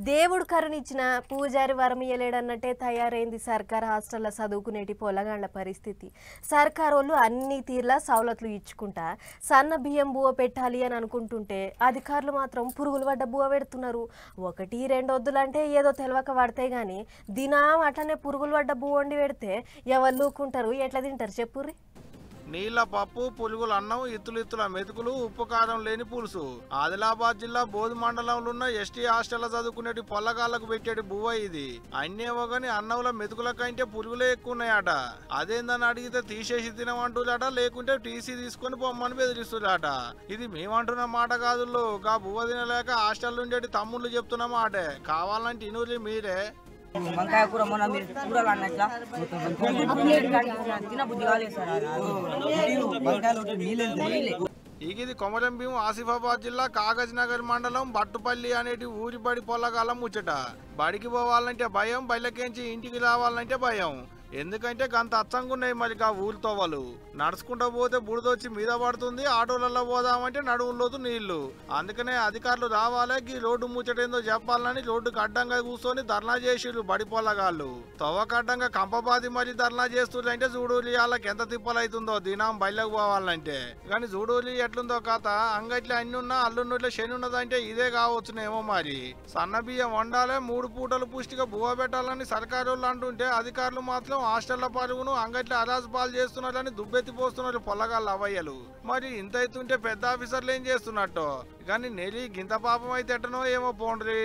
దేవుడు కరుణిచ్చిన పూజారి వరమియలేడన్నట్టే తయారైంది సర్కార్ హాస్టల్లో చదువుకునేటి పొలగాళ్ల పరిస్థితి. సర్కారోళ్ళు అన్ని తీర్లా సవలతులు ఇచ్చుకుంటా సన్న బియ్యం బువ్వ పెట్టాలి అని అనుకుంటుంటే అధికారులు మాత్రం పురుగులు పడ్డ బువ్వ పెడుతున్నారు. 1-2 వద్దులంటే ఏదో తెలవక పడతాయి కానీ దినం అట్లనే పురుగులు పడ్డ బువ్వ వండి పెడితే ఎవరు లూకుంటారు, ఎట్లా తింటారు చెప్పుర్రి. నీళ్ల పప్పు, పులుగుల అన్నం, ఇత్తుల మెతుకులు, ఉప్పు కారం లేని పులుసు. ఆదిలాబాద్ జిల్లా బోధు మండలంలో ఉన్న ఎస్టీ హాస్టల్లో చదువుకునేటి పొల్లగాళ్లకు పెట్టేటి బువ్వ ఇది. అన్నేమో గాని అన్నంలో మెతుకుల కంటే పురుగులే ఎక్కువ ఉన్నాయట. అదేందని అడిగితే తీసేసి తినమంటులాట, లేకుంటే టీసీ తీసుకొని పొమ్మని బెదిరిస్తులాట. ఇది మేమంటున్న మాట కాదుల్లో, గా బువ్వ తినలేక హాస్టల్ ఉండేటి తమ్ముళ్ళు చెప్తున్న మాటే. కావాలంటే ఇనురి మీరే. వంకాయ కూర మొన్న మీరు కూరలు అన్నట్లా తినబుద్ధి కాలేదు సార్. ఇది కొమరం భీం ఆసిఫాబాద్ జిల్లా కాగజ్ నగర్ మండలం బట్టుపల్లి అనేటి ఊరి బడి పొల్లగాలం ముచ్చట. బడికి పోవాలంటే భయం, బయలకేంచి ఇంటికి రావాలంటే భయం. ఎందుకంటే గంత అచ్చంగా ఉన్నాయి మరి ఆ ఊరి తోవలు. నడుచుకుంటూ పోతే బుడిదొచ్చి మీద పడుతుంది, ఆటోలలో పోదామంటే నడువుల్లోతు నీళ్లు. అందుకనే అధికారులు రావాలే ఈ రోడ్డు ముచ్చటేందో చెప్పాలని రోడ్డుకు అడ్డంగా కూర్చొని ధర్నా చేసిరు బడి పొల్లగాళ్ళు. తవ్వకడ్డంగా కంపపాతి మరి ధర్నా చేస్తుంటే చూడూలి వాళ్ళకి ఎంత తిప్పలైతుందో దినం బయలకు పోవాలంటే. కానీ చూడూలి ఎట్లుందో కథ, అంగట్లో అన్ని ఉన్నా అల్లున్నట్లే శని ఉన్నదంటే ఇదే కావచ్చునేమో మరి. సన్న బియ్యం వండాలే, 3 పూటలు పుష్టిగా బువ్వ పెట్టాలని సర్కారు అంటుంటే అధికారులు మాత్రం హాస్టళ్ల పరుగును అంగట్లో అరాజు పాలు చేస్తున్నారని దుబ్బెత్తిపోస్తున్నారు పొల్లగాళ్ళ అవయ్యలు. మరి ఇంత అవుతుంటే పెద్ద ఆఫీసర్లు ఏం చేస్తున్నట్టు. కానీ నెలి గింత పాపం అయితే ఎట్టనో ఏమో పోండ్రి.